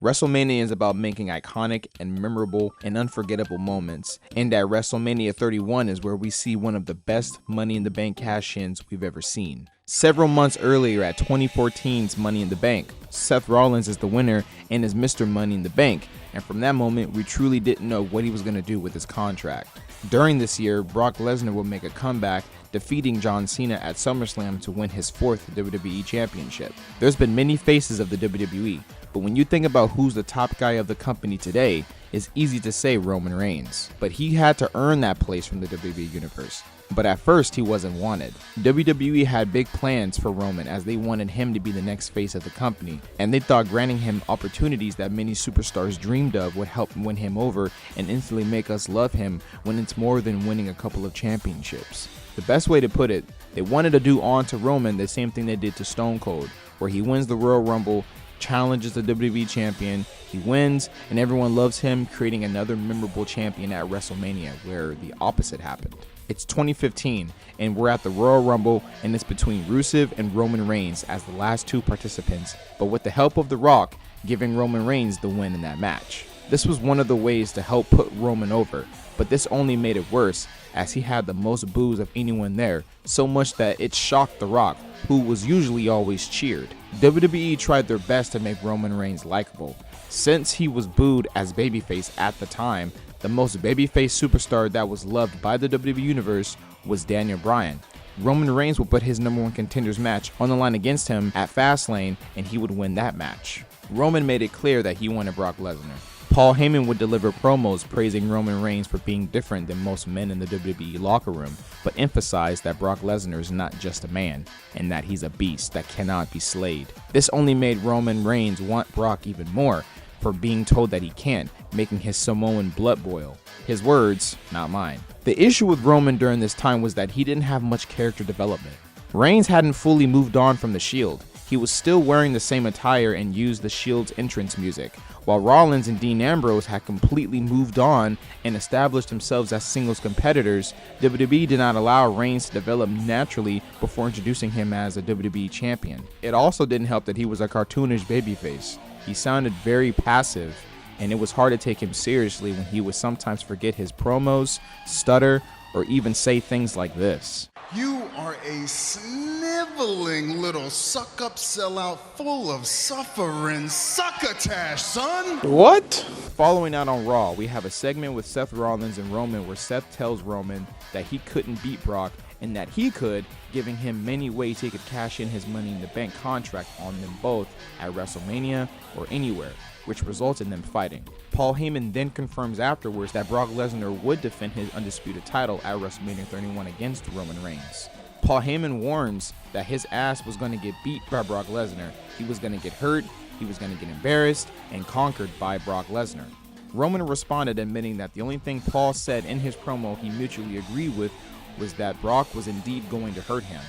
WrestleMania is about making iconic and memorable and unforgettable moments, and at WrestleMania 31 is where we see one of the best Money in the Bank cash-ins we've ever seen. Several months earlier at 2014's Money in the Bank, Seth Rollins is the winner and is Mr. Money in the Bank, and from that moment we truly didn't know what he was going to do with his contract. During this year, Brock Lesnar will make a comeback, defeating John Cena at SummerSlam to win his 4th WWE Championship. There's been many faces of the WWE, but when you think about who's the top guy of the company today, it's easy to say Roman Reigns. But he had to earn that place from the WWE Universe. But at first, he wasn't wanted. WWE had big plans for Roman as they wanted him to be the next face of the company, and they thought granting him opportunities that many superstars dreamed of would help win him over and instantly make us love him when it's more than winning a couple of championships. The best way to put it, they wanted to do on to Roman the same thing they did to Stone Cold, where he wins the Royal Rumble, challenges the WWE champion, he wins, and everyone loves him, creating another memorable champion at WrestleMania, where the opposite happened. It's 2015, and we're at the Royal Rumble, and it's between Rusev and Roman Reigns as the last two participants, but with the help of The Rock, giving Roman Reigns the win in that match. This was one of the ways to help put Roman over, but this only made it worse, as he had the most boos of anyone there, so much that it shocked The Rock, who was usually always cheered. WWE tried their best to make Roman Reigns likable. Since he was booed as babyface at the time, the most babyface superstar that was loved by the WWE Universe was Daniel Bryan. Roman Reigns would put his #1 contenders match on the line against him at Fastlane, and he would win that match. Roman made it clear that he wanted Brock Lesnar. Paul Heyman would deliver promos praising Roman Reigns for being different than most men in the WWE locker room, but emphasized that Brock Lesnar is not just a man, and that he's a beast that cannot be slayed. This only made Roman Reigns want Brock even more, for being told that he can't, making his Samoan blood boil. His words, not mine. The issue with Roman during this time was that he didn't have much character development. Reigns hadn't fully moved on from the Shield. He was still wearing the same attire and used the Shield's entrance music, while Rollins and Dean Ambrose had completely moved on and established themselves as singles competitors. WWE did not allow Reigns to develop naturally before introducing him as a WWE champion. It also didn't help that he was a cartoonish babyface. He sounded very passive, and it was hard to take him seriously when he would sometimes forget his promos, stutter, or even say things like this. You are a sniveling little suck-up sellout full of suffering succotash, son! What? Following out on Raw, we have a segment with Seth Rollins and Roman where Seth tells Roman that he couldn't beat Brock and that he could, giving him many ways he could cash in his Money in the Bank contract on them both at WrestleMania or anywhere, which results in them fighting. Paul Heyman then confirms afterwards that Brock Lesnar would defend his undisputed title at WrestleMania 31 against Roman Reigns. Paul Heyman warns that his ass was going to get beat by Brock Lesnar. He was going to get hurt, he was going to get embarrassed, and conquered by Brock Lesnar. Roman responded, admitting that the only thing Paul said in his promo he mutually agreed with was that Brock was indeed going to hurt him,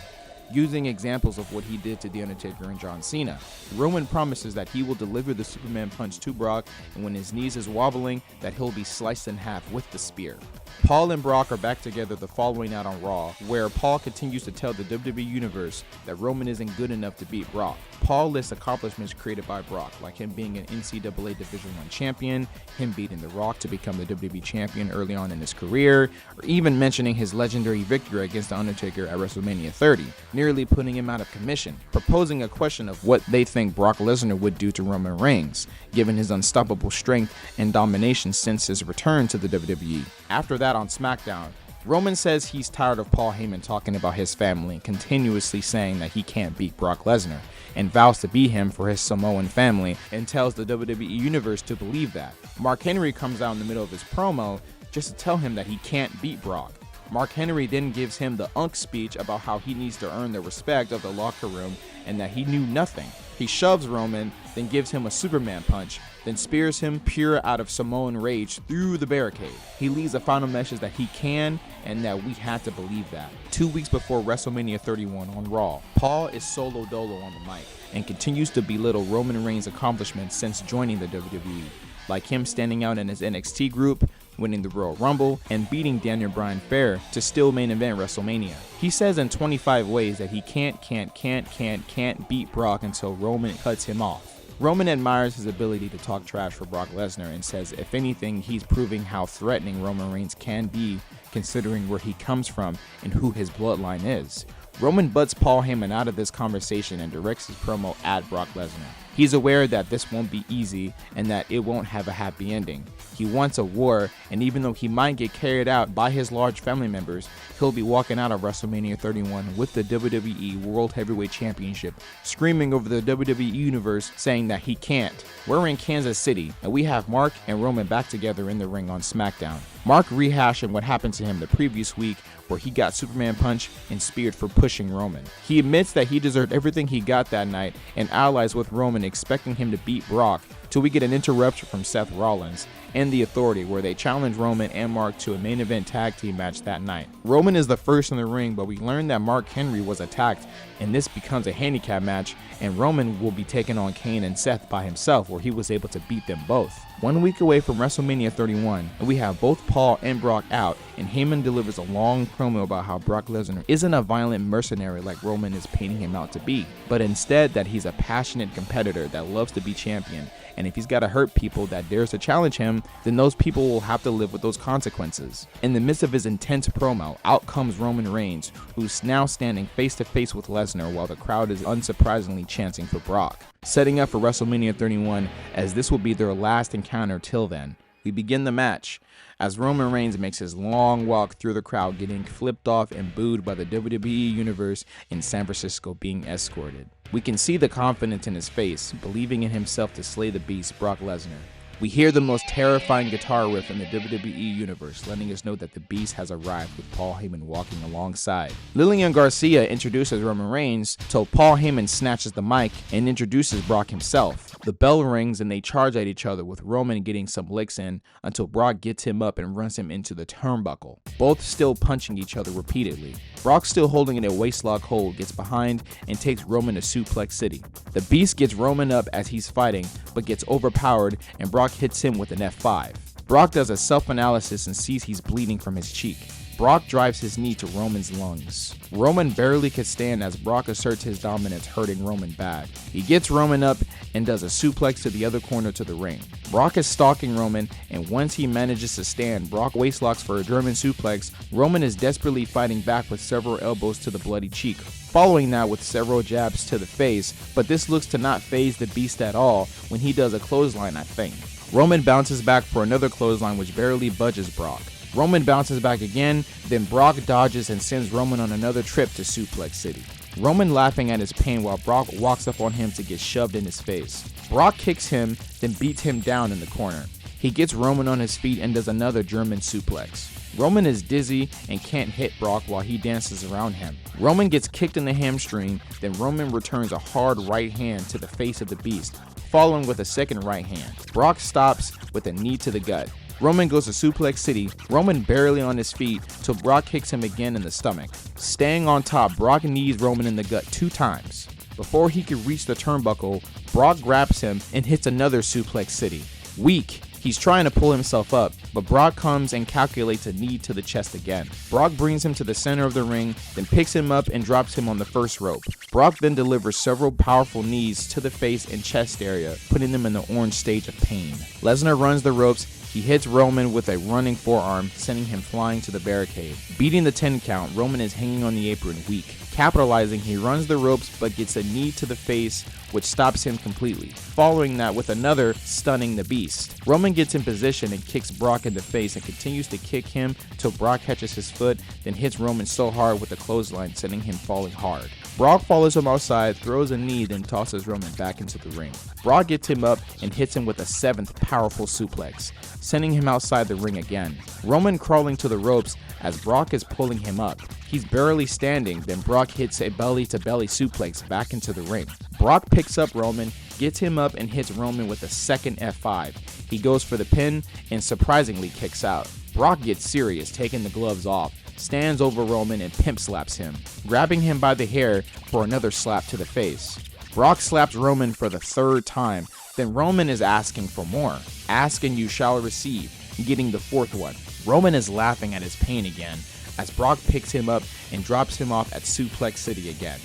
using examples of what he did to The Undertaker and John Cena. Roman promises that he will deliver the Superman punch to Brock, and when his knees is wobbling, that he'll be sliced in half with the spear. Paul and Brock are back together the following night on Raw, where Paul continues to tell the WWE Universe that Roman isn't good enough to beat Brock. Paul lists accomplishments created by Brock, like him being an NCAA Division I champion, him beating The Rock to become the WWE champion early on in his career, or even mentioning his legendary victory against The Undertaker at WrestleMania 30, nearly putting him out of commission, proposing a question of what they think Brock Lesnar would do to Roman Reigns, given his unstoppable strength and domination since his return to the WWE. After that on SmackDown, Roman says he's tired of Paul Heyman talking about his family and continuously saying that he can't beat Brock Lesnar, and vows to beat him for his Samoan family and tells the WWE Universe to believe that. Mark Henry comes out in the middle of his promo just to tell him that he can't beat Brock. Mark Henry then gives him the speech about how he needs to earn the respect of the locker room and that he knew nothing. He shoves Roman, then gives him a Superman punch, then spears him pure out of Samoan rage through the barricade. He leaves a final message that he can and that we had to believe that. 2 weeks before WrestleMania 31 on Raw, Paul is solo dolo on the mic and continues to belittle Roman Reigns' accomplishments since joining the WWE, like him standing out in his NXT group, winning the Royal Rumble, and beating Daniel Bryan fair to still main event WrestleMania. He says in 25 ways that he can't beat Brock until Roman cuts him off. Roman admires his ability to talk trash for Brock Lesnar and says if anything, he's proving how threatening Roman Reigns can be considering where he comes from and who his bloodline is. Roman butts Paul Heyman out of this conversation and directs his promo at Brock Lesnar. He's aware that this won't be easy and that it won't have a happy ending. He wants a war, and even though he might get carried out by his large family members, he'll be walking out of WrestleMania 31 with the WWE World Heavyweight Championship, screaming over the WWE Universe saying that he can't. We're in Kansas City, and we have Mark and Roman back together in the ring on SmackDown. Mark rehashing what happened to him the previous week where he got Superman punched and speared for pushing Roman. He admits that he deserved everything he got that night and allies with Roman, expecting him to beat Brock, till we get an interruption from Seth Rollins and The Authority where they challenge Roman and Mark to a main event tag team match that night. Roman is the first in the ring, but we learn that Mark Henry was attacked and this becomes a handicap match, and Roman will be taking on Kane and Seth by himself where he was able to beat them both. 1 week away from WrestleMania 31, and we have both Paul and Brock out, and Heyman delivers a long promo about how Brock Lesnar isn't a violent mercenary like Roman is painting him out to be, but instead that he's a passionate competitor that loves to be champion, and if he's got to hurt people that dares to challenge him, then those people will have to live with those consequences. In the midst of his intense promo, out comes Roman Reigns, who's now standing face to face with Lesnar while the crowd is unsurprisingly chanting for Brock. Setting up for WrestleMania 31, as this will be their last encounter till then. We begin the match as Roman Reigns makes his long walk through the crowd, getting flipped off and booed by the WWE Universe in San Francisco, being escorted. We can see the confidence in his face, believing in himself to slay the beast, Brock Lesnar. We hear the most terrifying guitar riff in the WWE Universe, letting us know that the Beast has arrived with Paul Heyman walking alongside. Lillian Garcia introduces Roman Reigns till Paul Heyman snatches the mic and introduces Brock himself. The bell rings and they charge at each other, with Roman getting some licks in until Brock gets him up and runs him into the turnbuckle, both still punching each other repeatedly. Brock, still holding in a waistlock hold, gets behind and takes Roman to Suplex City. The Beast gets Roman up as he's fighting, but gets overpowered and Brock hits him with an F5. Brock does a self-analysis and sees he's bleeding from his cheek. Brock drives his knee to Roman's lungs. Roman barely could stand as Brock asserts his dominance, hurting Roman bad. He gets Roman up and does a suplex to the other corner to the ring. Brock is stalking Roman, and once he manages to stand, Brock waistlocks for a German suplex. Roman is desperately fighting back with several elbows to the bloody cheek, following that with several jabs to the face, but this looks to not faze the Beast at all when he does a clothesline, I think. Roman bounces back for another clothesline which barely budges Brock. Roman bounces back again, then Brock dodges and sends Roman on another trip to Suplex City. Roman laughing at his pain while Brock walks up on him to get shoved in his face. Brock kicks him, then beats him down in the corner. He gets Roman on his feet and does another German suplex. Roman is dizzy and can't hit Brock while he dances around him. Roman gets kicked in the hamstring, then Roman returns a hard right hand to the face of the Beast, following with a second right hand. Brock stops with a knee to the gut. Roman goes to Suplex City, Roman barely on his feet, till Brock kicks him again in the stomach. Staying on top, Brock knees Roman in the gut 2 times. Before he could reach the turnbuckle, Brock grabs him and hits another Suplex City. Weak, he's trying to pull himself up, but Brock comes and calculates a knee to the chest again. Brock brings him to the center of the ring, then picks him up and drops him on the first rope. Brock then delivers several powerful knees to the face and chest area, putting them in the orange stage of pain. Lesnar runs the ropes. He hits Roman with a running forearm, sending him flying to the barricade. Beating the 10 count, Roman is hanging on the apron weak. Capitalizing, he runs the ropes but gets a knee to the face, which stops him completely. Following that with another, stunning the Beast. Roman gets in position and kicks Brock in the face and continues to kick him till Brock catches his foot, then hits Roman so hard with a clothesline, sending him falling hard. Brock follows him outside, throws a knee, then tosses Roman back into the ring. Brock gets him up and hits him with a 7th powerful suplex, sending him outside the ring again. Roman crawling to the ropes as Brock is pulling him up. He's barely standing, then Brock hits a belly-to-belly suplex back into the ring. Brock picks up Roman, gets him up and hits Roman with a second F5. He goes for the pin and surprisingly kicks out. Brock gets serious, taking the gloves off, stands over Roman and pimp slaps him, grabbing him by the hair for another slap to the face. Brock slaps Roman for the 3rd time, then Roman is asking for more. Ask and you shall receive, getting the 4th one. Roman is laughing at his pain again as Brock picks him up and drops him off at Suplex City again.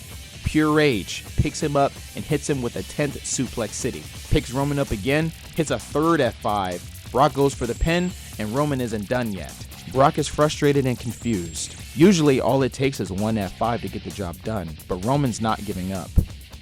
pure rage, picks him up and hits him with a 10th suplex city. Picks Roman up again, hits a third F5. Brock goes for the pin, and Roman isn't done yet. Brock is frustrated and confused. Usually all it takes is one F5 to get the job done, but Roman's not giving up.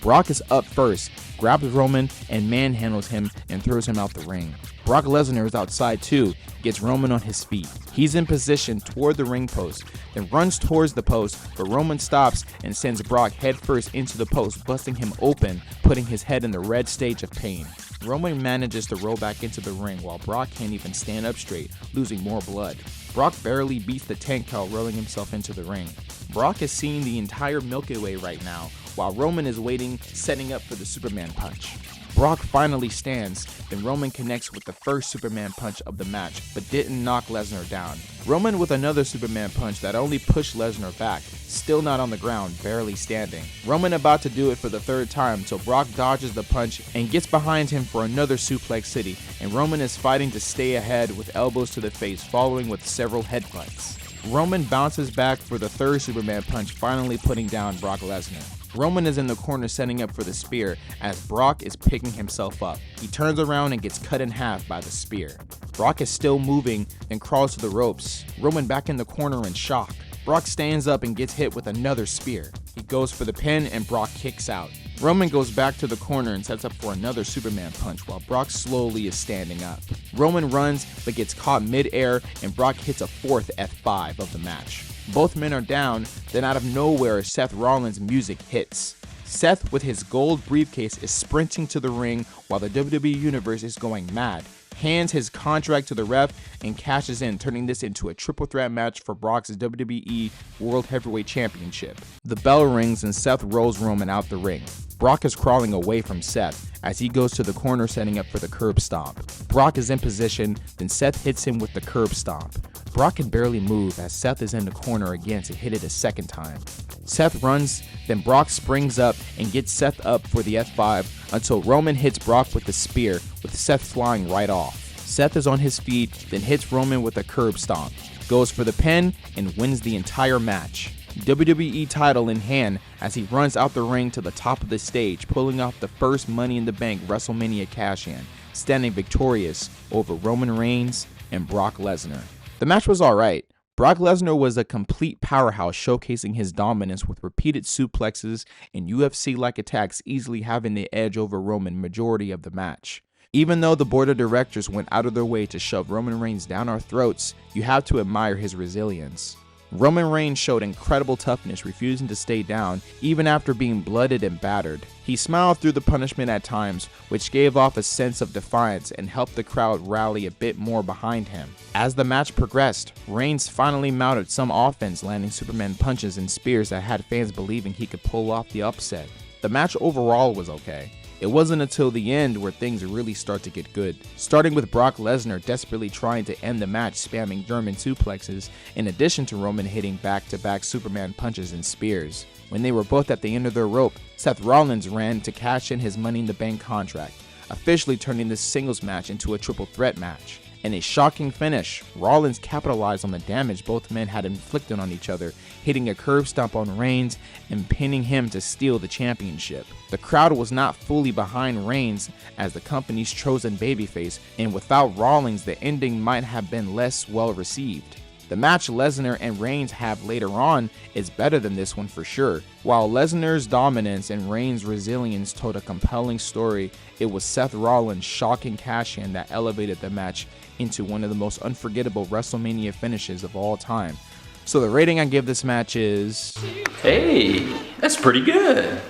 Brock is up first, grabs Roman and manhandles him and throws him out the ring. Brock Lesnar is outside too, gets Roman on his feet. He's in position toward the ring post, then runs towards the post, but Roman stops and sends Brock headfirst into the post, busting him open, putting his head in the red stage of pain. Roman manages to roll back into the ring while Brock can't even stand up straight, losing more blood. Brock barely beats the 10 count, rolling himself into the ring. Brock is seeing the entire Milky Way right now, while Roman is waiting, setting up for the Superman punch. Brock finally stands, then Roman connects with the first Superman punch of the match, but didn't knock Lesnar down. Roman with another Superman punch that only pushed Lesnar back, still not on the ground, barely standing. Roman about to do it for the third time, so Brock dodges the punch and gets behind him for another suplex city, and Roman is fighting to stay ahead with elbows to the face, following with several headbutts. Roman bounces back for the third Superman punch, finally putting down Brock Lesnar. Roman is in the corner setting up for the spear as Brock is picking himself up. He turns around and gets cut in half by the spear. Brock is still moving and crawls to the ropes. Roman back in the corner in shock. Brock stands up and gets hit with another spear. He goes for the pin and Brock kicks out. Roman goes back to the corner and sets up for another Superman punch while Brock slowly is standing up. Roman runs but gets caught mid-air and Brock hits a fourth F5 of the match. Both men are down, then out of nowhere Seth Rollins' music hits. Seth with his gold briefcase is sprinting to the ring while the WWE Universe is going mad, hands his contract to the ref and cashes in, turning this into a triple threat match for Brock's WWE World Heavyweight Championship. The bell rings and Seth rolls Roman out the ring. Brock is crawling away from Seth as he goes to the corner setting up for the curb stomp. Brock is in position, then Seth hits him with the curb stomp. Brock can barely move as Seth is in the corner again to hit it a second time. Seth runs, then Brock springs up and gets Seth up for the F5 until Roman hits Brock with the spear, with Seth flying right off. Seth is on his feet, then hits Roman with a curb stomp, goes for the pin, and wins the entire match. WWE title in hand as he runs out the ring to the top of the stage, pulling off the first Money in the Bank WrestleMania cash-in, standing victorious over Roman Reigns and Brock Lesnar. The match was alright. Brock Lesnar was a complete powerhouse, showcasing his dominance with repeated suplexes and UFC-like attacks, easily having the edge over Roman majority of the match. Even though the board of directors went out of their way to shove Roman Reigns down our throats, you have to admire his resilience. Roman Reigns showed incredible toughness, refusing to stay down even after being blooded and battered. He smiled through the punishment at times, which gave off a sense of defiance and helped the crowd rally a bit more behind him. As the match progressed, Reigns finally mounted some offense, landing Superman punches and spears that had fans believing he could pull off the upset. The match overall was okay. It wasn't until the end where things really start to get good, starting with Brock Lesnar desperately trying to end the match, spamming German suplexes, in addition to Roman hitting back-to-back Superman punches and spears. When they were both at the end of their rope, Seth Rollins ran to cash in his Money in the Bank contract, officially turning this singles match into a triple threat match. In a shocking finish, Rollins capitalized on the damage both men had inflicted on each other, hitting a curb stomp on Reigns and pinning him to steal the championship. The crowd was not fully behind Reigns as the company's chosen babyface, and without Rollins, the ending might have been less well received. The match Lesnar and Reigns have later on is better than this one for sure. While Lesnar's dominance and Reigns' resilience told a compelling story, it was Seth Rollins' shocking cash-in that elevated the match into one of the most unforgettable WrestleMania finishes of all time. So the rating I give this match is... Hey, that's pretty good.